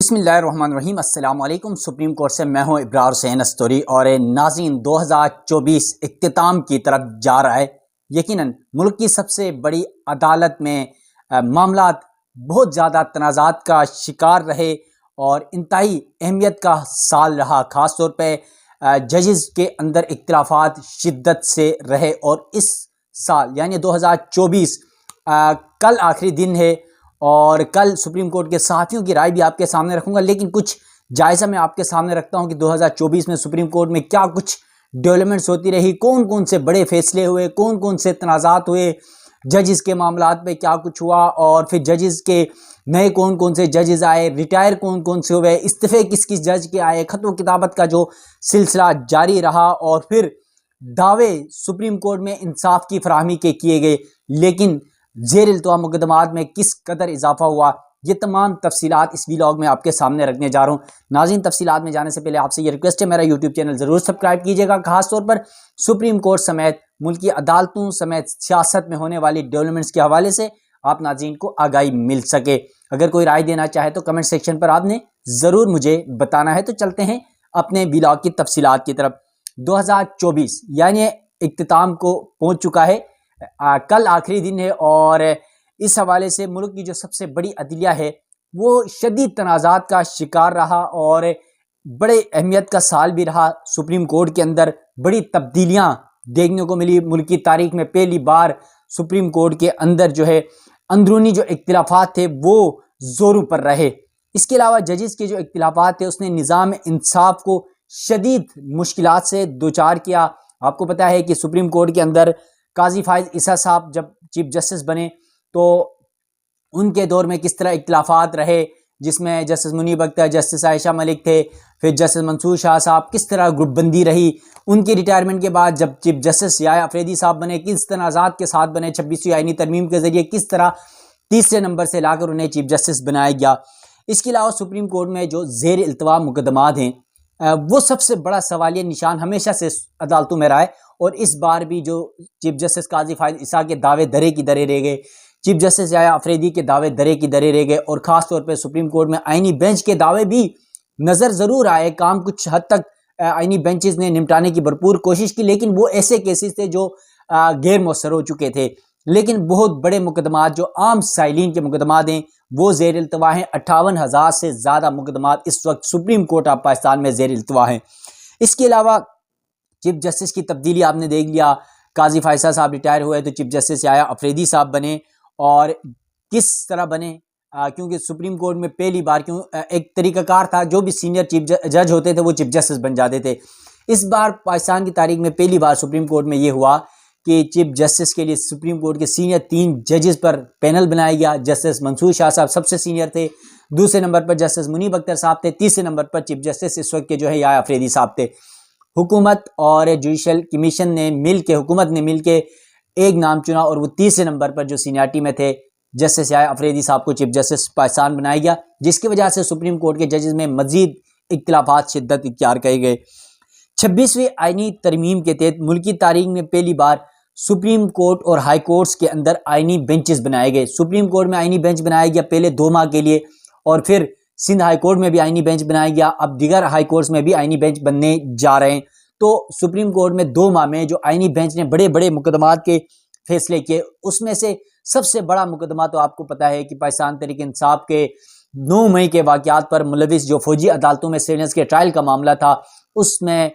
بسم اللہ الرحمن الرحیم۔ السلام علیکم۔ سپریم کورٹ سے میں ہوں ابرار حسین استوری اور ناظرین 2024 اختتام کی طرف جا رہا ہے۔ یقیناً ملک کی سب سے بڑی عدالت میں معاملات بہت زیادہ تنازعات کا شکار رہے اور انتہائی اہمیت کا سال رہا، خاص طور پہ ججز کے اندر اختلافات شدت سے رہے اور اس سال یعنی 2024 کل آخری دن ہے اور کل سپریم کورٹ کے صحافیوں کی رائے بھی آپ کے سامنے رکھوں گا، لیکن کچھ جائزہ میں آپ کے سامنے رکھتا ہوں کہ 2024 میں سپریم کورٹ میں کیا کچھ ڈیولپمنٹس ہوتی رہی، کون کون سے بڑے فیصلے ہوئے، کون کون سے تنازعات ہوئے، ججز کے معاملات پہ کیا کچھ ہوا اور پھر ججز کے نئے کون کون سے ججز آئے، ریٹائر کون کون سے ہوئے، استعفے کس کس جج کے آئے، خط و کتابت کا جو سلسلہ جاری رہا اور پھر دعوے سپریم کورٹ میں انصاف کی فراہمی کے کیے گئے لیکن زیر التوا مقدمات میں کس قدر اضافہ ہوا، یہ تمام تفصیلات اس ویلاگ میں آپ کے سامنے رکھنے جا رہا ہوں۔ ناظرین تفصیلات میں جانے سے پہلے آپ سے یہ ریکویسٹ ہے، میرا یوٹیوب چینل ضرور سبسکرائب کیجیے گا، خاص طور پر سپریم کورٹ سمیت ملکی عدالتوں سمیت سیاست میں ہونے والی ڈیولپمنٹس کے حوالے سے آپ ناظرین کو آگاہی مل سکے۔ اگر کوئی رائے دینا چاہے تو کمنٹ سیکشن پر آپ نے ضرور مجھے بتانا ہے۔ تو چلتے ہیں اپنے ویلاگ کی تفصیلات کی طرف۔ 2024 یعنی اختتام کو پہنچ چکا ہے، کل آخری دن ہے اور اس حوالے سے ملک کی جو سب سے بڑی عدلیہ ہے وہ شدید تنازعات کا شکار رہا اور بڑے اہمیت کا سال بھی رہا۔ سپریم کورٹ کے اندر بڑی تبدیلیاں دیکھنے کو ملی، ملک کی تاریخ میں پہلی بار سپریم کورٹ کے اندر جو ہے اندرونی جو اختلافات تھے وہ زوروں پر رہے۔ اس کے علاوہ ججز کے جو اختلافات تھے اس نے نظام انصاف کو شدید مشکلات سے دوچار کیا۔ آپ کو پتہ ہے کہ سپریم کورٹ کے اندر قاضی فائز عیسیٰ صاحب جب چیف جسٹس بنے تو ان کے دور میں کس طرح اختلافات رہے، جس میں جسٹس منیب اختر، جسٹس عائشہ ملک تھے، پھر جسٹس منصور شاہ صاحب، کس طرح گروپ بندی رہی۔ ان کی ریٹائرمنٹ کے بعد جب چیف جسٹس یحییٰ افریدی صاحب بنے، کس تنازعات کے ساتھ بنے، 26ویں آئینی ترمیم کے ذریعے کس طرح تیسرے نمبر سے لا کر انہیں چیف جسٹس بنایا گیا۔ اس کے علاوہ سپریم کورٹ میں جو زیر التوا مقدمات ہیں وہ سب سے بڑا سوالیہ نشان ہمیشہ سے عدالتوں میں رہا ہے اور اس بار بھی جو چیف جسٹس قاضی فائز عیسیٰ کے دعوے درے کی درے رہ گئے، چیف جسٹس یحییٰ افریدی کے دعوے درے کی درے رہ گئے اور خاص طور پہ سپریم کورٹ میں آئینی بینچ کے دعوے بھی نظر ضرور آئے۔ کام کچھ حد تک آئینی بینچز نے نمٹانے کی بھرپور کوشش کی لیکن وہ ایسے کیسز تھے جو غیر مؤثر ہو چکے تھے، لیکن بہت بڑے مقدمات جو عام سائلین کے مقدمات ہیں وہ زیر التوا ہیں۔ 58,000 سے زیادہ مقدمات اس وقت سپریم کورٹ آف پاکستان میں زیر التوا ہیں۔ اس کے علاوہ چیف جسٹس کی تبدیلی آپ نے دیکھ لیا، قاضی فائز صاحب ریٹائر ہوئے تو چیف جسٹس یحییٰ افریدی صاحب بنے اور کس طرح بنے، کیونکہ سپریم کورٹ میں پہلی بار ایک طریقہ کار تھا، جو بھی سینئر چیف جج ہوتے تھے وہ چیف جسٹس بن جاتے تھے۔ اس بار پاکستان کی تاریخ میں پہلی بار سپریم کورٹ میں یہ ہوا کہ چیف جسٹس کے لیے سپریم کورٹ کے سینئر 3 ججز پر پینل بنایا گیا۔ جسٹس منصور شاہ صاحب سب سے سینئر تھے، دوسرے نمبر پر جسٹس منیب اختر صاحب تھے، تیسرے نمبر پر چیف جسٹس اس وقت کے جو ہے یحییٰ افریدی صاحب تھے۔ حکومت اور جوڈیشل کمیشن نے مل کے، حکومت نے مل کے ایک نام چنا اور وہ تیسرے نمبر پر جو سینئرٹی میں تھے جسٹس یحییٰ افریدی صاحب کو چیف جسٹس پاکستان بنایا گیا، جس کی وجہ سے سپریم کورٹ کے ججز میں مزید اختلافات شدت اختیار کیے گئے۔ 26ویں آئینی ترمیم کے تحت ملکی تاریخ میں پہلی بار سپریم کورٹ اور ہائی کورٹس کے اندر آئینی بینچز بنائے گئے۔ سپریم کورٹ میں آئینی بینچ بنایا گیا پہلے 2 ماہ کے لیے اور پھر سندھ ہائی کورٹ میں بھی آئینی بینچ بنایا گیا، اب دیگر ہائی کورٹس میں بھی آئینی بینچ بننے جا رہے ہیں۔ تو سپریم کورٹ میں 2 ماہ میں جو آئینی بینچ نے بڑے بڑے مقدمات کے فیصلے کیے، اس میں سے سب سے بڑا مقدمہ تو آپ کو پتہ ہے کہ پاکستان تحریک انصاف کے 9 مئی کے واقعات پر ملوث جو فوجی عدالتوں میں سیولینس کے ٹرائل کا معاملہ تھا، اس میں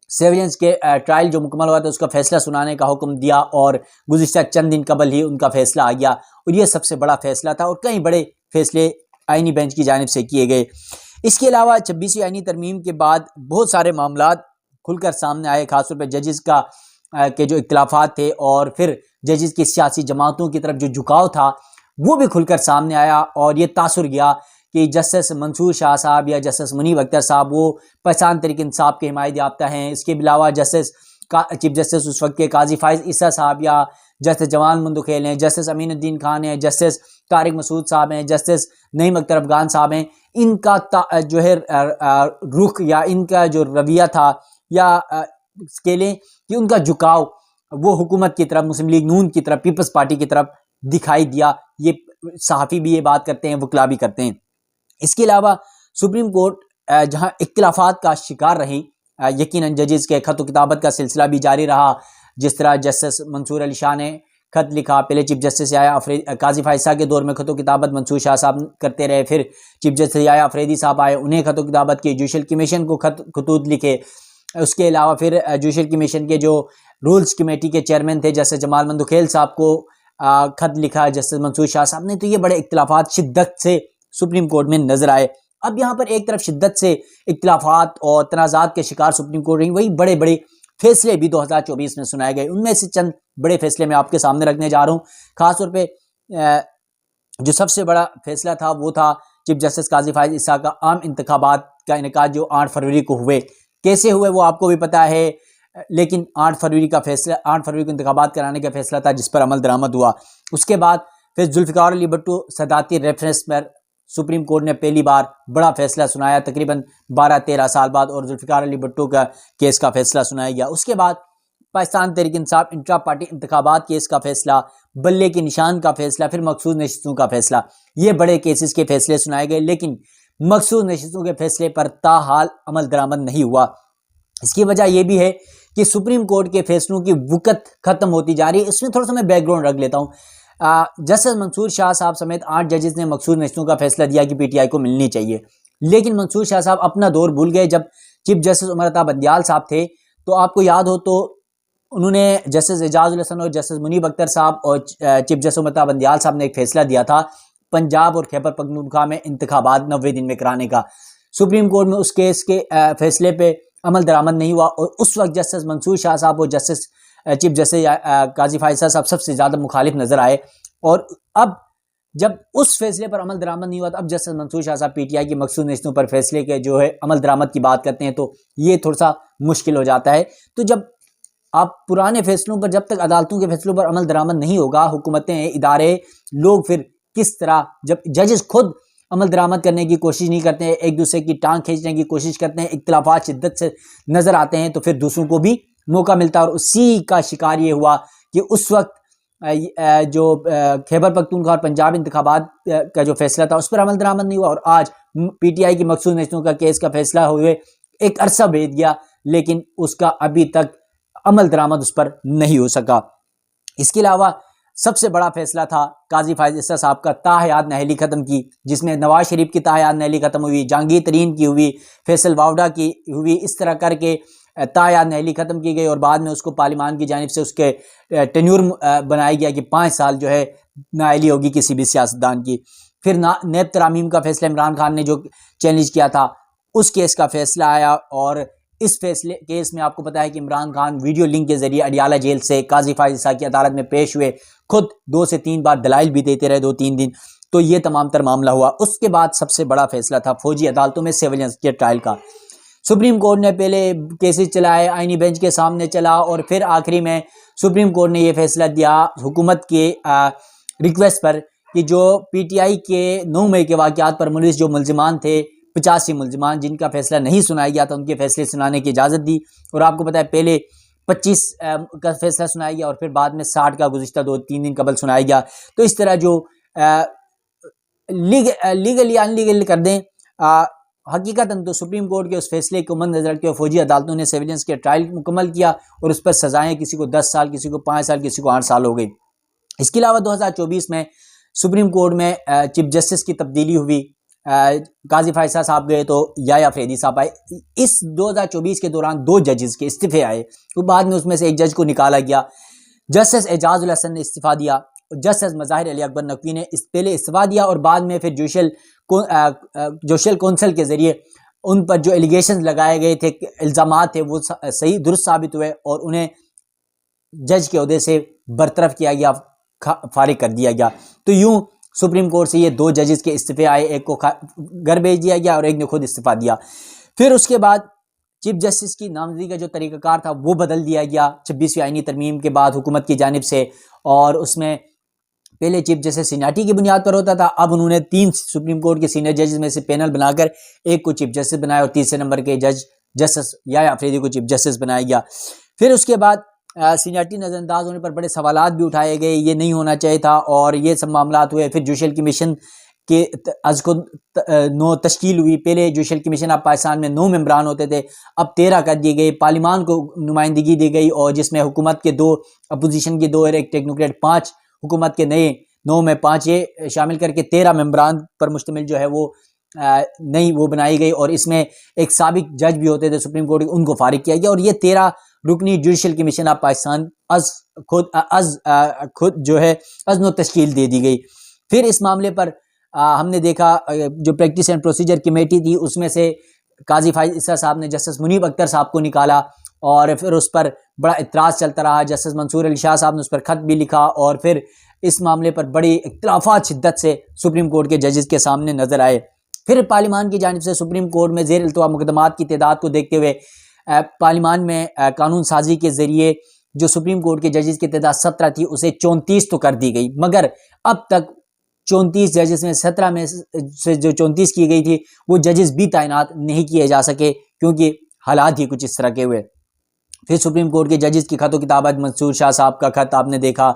سیولینس کے ٹرائل جو مکمل ہوا تھا اس کا فیصلہ سنانے کا حکم دیا اور گزشتہ چند دن قبل ہی ان کا فیصلہ آ گیا اور یہ سب سے بڑا فیصلہ تھا اور کئی بڑے فیصلے آئینی بینچ کی جانب سے کیے گئے۔ اس کے علاوہ 26ویں آئینی ترمیم کے بعد بہت سارے معاملات کھل کر سامنے آئے، خاص طور پہ ججز کے جو اختلافات تھے اور پھر ججز کی سیاسی جماعتوں کی طرف جو جھکاؤ تھا وہ بھی کھل کر سامنے آیا اور یہ تاثر گیا کہ جسٹس منصور شاہ صاحب یا جسٹس منیب اختر صاحب وہ پاکستان تحریک انصاف کے حمایت یافتہ ہیں۔ اس کے علاوہ چیف جسٹس اس وقت کے قاضی فائز عیسیٰ صاحب یا جسٹس جمال مندوخیل ہیں، جسٹس امین الدین خان ہیں، جسٹس طارق مسعود صاحب ہیں، جسٹس نعیم اختر افغان صاحب ہیں، ان کا جو ہے رخ یا ان کا جو رویہ تھا یا کہہ لیں کہ ان کا جھکاؤ وہ حکومت کی طرف، مسلم لیگ نون کی طرف، پیپلز پارٹی کی طرف دکھائی دیا۔ یہ صحافی بھی یہ بات کرتے ہیں، وکلا بھی کرتے ہیں۔ اس کے علاوہ سپریم کورٹ جہاں اختلافات کا شکار رہی، یقیناً ججز کے خط و کتابت کا سلسلہ بھی جاری رہا، جس طرح جسٹس منصور علی شاہ نے خط لکھا، پہلے چیف جسٹس یحییٰ قاضی فائز کے دور میں خط و کتابت منصور شاہ صاحب کرتے رہے، پھر چیف جسٹس یحییٰ آفریدی صاحب آئے، انہیں خط و کتابت کی، جوڈیشل کمیشن کو خطوط لکھے، اس کے علاوہ پھر جوڈیشل کمیشن کے جو رولز کمیٹی کے چیئرمین تھے جسٹس جمال مندوخیل صاحب کو خط لکھا جسٹس منصور شاہ صاحب نے، تو یہ بڑے اختلافات شدت سے سپریم کورٹ میں نظر آئے۔ اب یہاں پر ایک طرف شدت سے اختلافات اور تنازعات کے شکار سپریم کورٹ رہی، وہی بڑے بڑے فیصلے بھی 2024 میں سنائے گئے۔ ان میں سے چند بڑے فیصلے میں آپ کے سامنے رکھنے جا رہا ہوں۔ خاص طور پہ جو سب سے بڑا فیصلہ تھا وہ تھا چیف جسٹس قاضی فائز عیسیٰ کا عام انتخابات کا انعقاد جو 8 فروری کو ہوئے۔ کیسے ہوئے وہ آپ کو بھی پتہ ہے، لیکن 8 فروری کا فیصلہ، 8 فروری کو انتخابات کرانے کا فیصلہ تھا جس پر عمل درآمد ہوا۔ اس کے بعد پھر ذوالفقار علی بھٹو صدارتی ریفرنس پر سپریم کورٹ نے پہلی بار بڑا فیصلہ سنایا، تقریباً 12-13 سال بعد، اور ذوالفقار علی بھٹو کا کیس کا فیصلہ سنایا گیا۔ اس کے بعد پاکستان تحریک انصاف انٹرا پارٹی انتخابات کیس کا فیصلہ، بلے کے نشان کا فیصلہ، پھر مخصوص نشستوں کا فیصلہ، یہ بڑے کیسز کے فیصلے سنائے گئے، لیکن مخصوص نشستوں کے فیصلے پر تاحال عمل درآمد نہیں ہوا۔ اس کی وجہ یہ بھی ہے کہ سپریم کورٹ کے فیصلوں کی وقت ختم ہوتی جا رہی ہے۔ اس میں تھوڑا سا میں بیک گراؤنڈ رکھ لیتا ہوں۔ جسٹس منصور شاہ صاحب سمیت 8 ججز نے مخصوص نشستوں کا فیصلہ دیا کہ پی ٹی آئی کو ملنی چاہیے، لیکن منصور شاہ صاحب اپنا دور بھول گئے۔ جب چیف جسٹس عمر عطا بندیال صاحب تھے تو آپ کو یاد ہو تو انہوں نے جسٹس اعجاز الحسن اور جسٹس منیب اختر صاحب اور چیف جسٹس عمر عطا بندیال صاحب نے ایک فیصلہ دیا تھا پنجاب اور خیبر پختونخوا میں انتخابات 90 دن میں کرانے کا۔ سپریم کورٹ میں اس کیس کے فیصلے پہ عمل درآمد نہیں ہوا، اور اس وقت جسٹس منصور شاہ صاحب اور جسٹس چیف جسٹس قاضی فائز صاحب سب سے زیادہ مخالف نظر آئے، اور اب جب اس فیصلے پر عمل درآمد نہیں ہوا تو اب جسٹس منصور شاہ صاحب پی ٹی آئی کی مخصوص نشستوں پر فیصلے کے جو ہے عمل درآمد کی بات کرتے ہیں تو یہ تھوڑا سا مشکل ہو جاتا ہے۔ تو جب آپ پرانے فیصلوں پر، جب تک عدالتوں کے فیصلوں پر عمل درآمد نہیں ہوگا، حکومتیں، ادارے، لوگ پھر کس طرح، جب ججز خود عمل درآمد کرنے کی کوشش نہیں کرتے ہیں، ایک دوسرے کی ٹانگ کھینچنے کی کوشش کرتے ہیں، اختلافات شدت سے نظر آتے ہیں، تو پھر دوسروں کو بھی موقع ملتا ہے، اور اسی کا شکار یہ ہوا کہ اس وقت جو خیبر پختونخوا اور پنجاب انتخابات کا جو فیصلہ تھا اس پر عمل درآمد نہیں ہوا، اور آج پی ٹی آئی کی مخصوص نشستوں کا کیس کا فیصلہ ہوئے ایک عرصہ بیت گیا، لیکن اس کا ابھی تک عمل درآمد اس پر نہیں ہو سکا۔ اس کے علاوہ سب سے بڑا فیصلہ تھا قاضی فائز عیسیٰ صاحب کا تاحیات نااہلی ختم کی، جس میں نواز شریف کی تاحیات نااہلی ختم ہوئی، جہانگیر ترین کی ہوئی، فیصل واوڈا کی ہوئی، اس طرح کر کے تاحیات نااہلی ختم کی گئی، اور بعد میں اس کو پارلیمان کی جانب سے اس کے ٹینیور بنایا گیا کہ 5 سال جو ہے نااہلی ہوگی کسی بھی سیاستدان کی۔ پھر نیب ترامیم کا فیصلہ عمران خان نے جو چیلنج کیا تھا اس کیس کا فیصلہ آیا، اور اس فیصلے کیس میں آپ کو پتا ہے کہ عمران خان ویڈیو لنک کے ذریعے اڈیالہ جیل سے قاضی فائز عیسیٰ کی عدالت میں پیش ہوئے، خود 2 سے 3 بار دلائل بھی دیتے رہے 2-3 دن، تو یہ تمام تر معاملہ ہوا۔ اس کے بعد سب سے بڑا فیصلہ تھا فوجی عدالتوں میں سیولینس کے ٹرائل کا۔ سپریم کورٹ نے پہلے کیسز چلائے، آئینی بینچ کے سامنے چلا، اور پھر آخری میں سپریم کورٹ نے یہ فیصلہ دیا حکومت کے ریکویسٹ پر کہ جو پی ٹی آئی کے 9 مئی کے واقعات پر ملوث جو ملزمان تھے، 85 ملزمان جن کا فیصلہ نہیں سنایا گیا تھا، ان کے فیصلے سنانے کی اجازت دی، اور آپ کو پتہ ہے پہلے 25 کا فیصلہ سنایا گیا، اور پھر بعد میں 60 کا گزشتہ 2-3 دن قبل سنایا گیا۔ تو اس طرح جو لیگلی ان لیگل کر دیں، حقیقتاً تو سپریم کورٹ کے اس فیصلے کو مد نظر رکھتے ہوئے فوجی عدالتوں نے سیولینس کے ٹرائل مکمل کیا، اور اس پر سزائیں کسی کو 10 سال، کسی کو 5 سال، کسی کو 8 سال ہو گئی۔ اس کے علاوہ 2024 میں سپریم کورٹ میں چیف جسٹس کی تبدیلی ہوئی، قاضی فائز صاحب گئے تو یحییٰ آفریدی صاحب آئے۔ اس 2024 کے دوران 2 ججز کے استعفے آئے، تو بعد میں اس میں سے ایک جج کو نکالا گیا۔ جسٹس اعجاز الحسن نے استعفیٰ دیا، جسٹس مظاہر علی اکبر نقوی نے پہلے استعفیٰ دیا، اور بعد میں پھر جوڈیشل کونسل کے ذریعے ان پر جو ایلیگیشن لگائے گئے تھے، الزامات تھے، وہ صحیح درست ثابت ہوئے، اور انہیں جج کے عہدے سے برطرف کیا گیا، فارغ کر دیا گیا۔ تو یوں سپریم کورٹ سے یہ 2 ججز کے استعفے آئے، ایک کو گھر بھیج دیا گیا اور ایک نے خود استعفیٰ دیا۔ پھر اس کے بعد چیف جسٹس کی نامزدگی کا جو طریقہ کار تھا وہ بدل دیا گیا 26ویں آئینی ترمیم کے بعد حکومت کی جانب سے، اور اس میں پہلے چیف جسٹس سینیاریٹی کی بنیاد پر ہوتا تھا، اب انہوں نے 3 سپریم کورٹ کے سینئر ججز میں سے پینل بنا کر ایک کو چیف جسٹس بنایا، اور تیسرے نمبر کے جج جسٹس یحییٰ آفریدی کو چیف جسٹس بنایا گیا۔ پھر اس کے بعد سینیاریٹی نظر انداز ہونے پر بڑے سوالات بھی اٹھائے گئے، یہ نہیں ہونا چاہیے تھا، اور یہ سب معاملات ہوئے۔ پھر جوڈیشل کمیشن کہ از خود 9 تشکیل ہوئی. پہلے جوڈیشل کمیشن آف پاکستان میں 9 ممبران ہوتے تھے، اب 13 کر دیے گئے. پارلیمان کو نمائندگی دی گئی، اور جس میں حکومت کے 2، اپوزیشن کے 2 اور ایک ٹیکنوکریٹ 5، حکومت کے نئے 9 میں 5 یہ شامل کر کے 13 ممبران پر مشتمل جو ہے وہ نئی وہ بنائی گئی. اور اس میں ایک سابق جج بھی ہوتے تھے سپریم کورٹ کے، ان کو فارغ کیا گیا. اور یہ 13 رکنی جوڈیشل کمیشن آف پاکستان از خود جو ہے از نو تشکیل دے دی گئی. پھر اس معاملے پر ہم نے دیکھا جو پریکٹس اینڈ پروسیجر کمیٹی تھی، اس میں سے قاضی فائز عیسیٰ صاحب نے جسٹس منیب اختر صاحب کو نکالا، اور پھر اس پر بڑا اعتراض چلتا رہا. جسٹس منصور علی شاہ صاحب نے اس پر خط بھی لکھا، اور پھر اس معاملے پر بڑی اختلافات شدت سے سپریم کورٹ کے ججز کے سامنے نظر آئے. پھر پارلیمان کی جانب سے سپریم کورٹ میں زیر التوا مقدمات کی تعداد کو دیکھتے ہوئے پارلیمان میں قانون سازی کے ذریعے جو سپریم کورٹ کے ججز کی تعداد 17 تھی اسے 34 تو کر دی گئی. مگر اب تک 34 ججز میں 17 میں سے جو 34 کی گئی تھی وہ ججز بھی تعینات نہیں کیے جا سکے، کیونکہ حالات ہی کچھ اس طرح کے ہوئے. پھر سپریم کورٹ کے ججز کی خط و کتابت، منصور شاہ صاحب کا خط آپ نے دیکھا،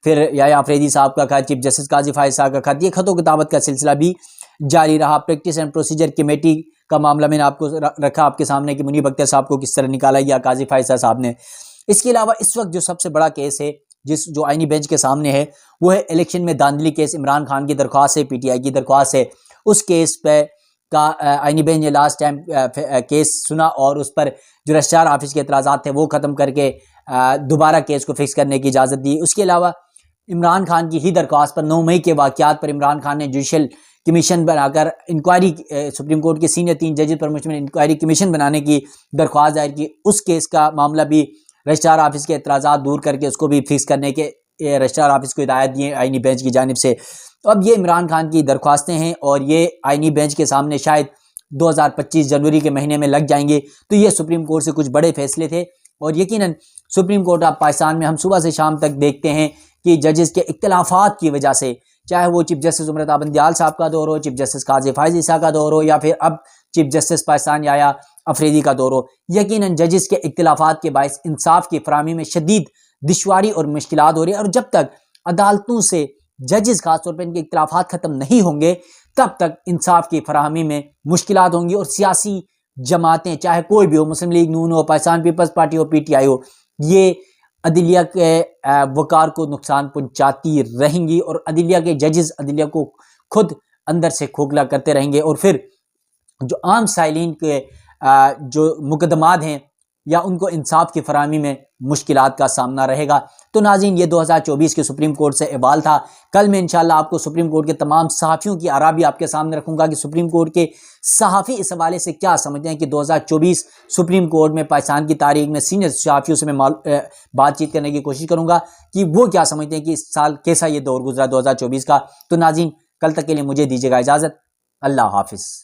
پھر یحییٰ آفریدی صاحب کا خط، چیف جسٹس قاضی فائز صاحب کا خط، یہ خط و کتابت کا سلسلہ بھی جاری رہا. پریکٹس اینڈ پروسیجر کمیٹی کا معاملہ میں نے آپ کو رکھا آپ کے سامنے کہ منیب اختر صاحب کو کس طرح نکالا گیا قاضی فائز صاحب نے. اس کے علاوہ اس وقت جو سب سے بڑا کیس ہے جو آئینی بینچ کے سامنے ہے وہ ہے الیکشن میں دھاندلی کیس. عمران خان کی درخواست ہے، پی ٹی آئی کی درخواست ہے. اس کیس پہ کا آئینی بینچ نے لاسٹ ٹائم کیس سنا، اور اس پر جو رجسٹرار آفس کے اعتراضات تھے وہ ختم کر کے دوبارہ کیس کو فکس کرنے کی اجازت دی. اس کے علاوہ عمران خان کی ہی درخواست پر 9 مئی کے واقعات پر عمران خان نے جوڈیشل کمیشن بنا کر انکوائری، سپریم کورٹ کے سینئر 3 ججز پر مشتمل انکوائری کمیشن بنانے کی درخواست دائر کی. اس کیس کا معاملہ بھی رجسٹرار آفس کے اعتراضات دور کر کے اس کو بھی فکس کرنے کے رجسٹرار آفس کو ہدایت دی آئینی بینچ کی جانب سے. اب یہ عمران خان کی درخواستیں ہیں، اور یہ آئینی بینچ کے سامنے شاید 2025 جنوری کے مہینے میں لگ جائیں گے. تو یہ سپریم کورٹ سے کچھ بڑے فیصلے تھے، اور یقیناً سپریم کورٹ آف پاکستان میں ہم صبح سے شام تک دیکھتے ہیں کہ ججز کے اختلافات کی وجہ سے، چاہے وہ چیف جسٹس عمرتا بندیال صاحب کا دور ہو، چیف جسٹس قاضی فائز عیسیٰ کا دور ہو، یا پھر اب چیف جسٹس پاکستان یحییٰ آفریدی کا دور ہو، یقیناً ججز کے اختلافات کے باعث انصاف کی فراہمی میں شدید دشواری اور مشکلات ہو رہی ہے. اور جب تک عدالتوں سے ججز خاص طور پر ان کے اختلافات ختم نہیں ہوں گے تب تک انصاف کی فراہمی میں مشکلات ہوں گی. اور سیاسی جماعتیں چاہے کوئی بھی ہو، مسلم لیگ نون ہو، پاکستان پیپلز پارٹی ہو، پی ٹی آئی ہو، یہ عدلیہ کے وقار کو نقصان پہنچاتی رہیں گی، اور عدلیہ کے ججز عدلیہ کو خود اندر سے کھوکھلا کرتے رہیں گے. اور پھر جو عام سائلین کے جو مقدمات ہیں یا ان کو انصاف کی فراہمی میں مشکلات کا سامنا رہے گا. تو ناظرین، یہ 2024 کے سپریم کورٹ سے احوال تھا. کل میں انشاءاللہ آپ کو سپریم کورٹ کے تمام صحافیوں کی آراء بھی آپ کے سامنے رکھوں گا کہ سپریم کورٹ کے صحافی اس حوالے سے کیا سمجھتے ہیں کہ 2024 سپریم کورٹ میں پاکستان کی تاریخ میں سینئر صحافیوں سے میں بات چیت کرنے کی کوشش کروں گا کہ وہ کیا سمجھتے ہیں کہ اس سال کیسا یہ دور گزرا 2024 کا. تو ناظرین، کل تک کے لیے مجھے دیجیے گا اجازت. اللہ حافظ.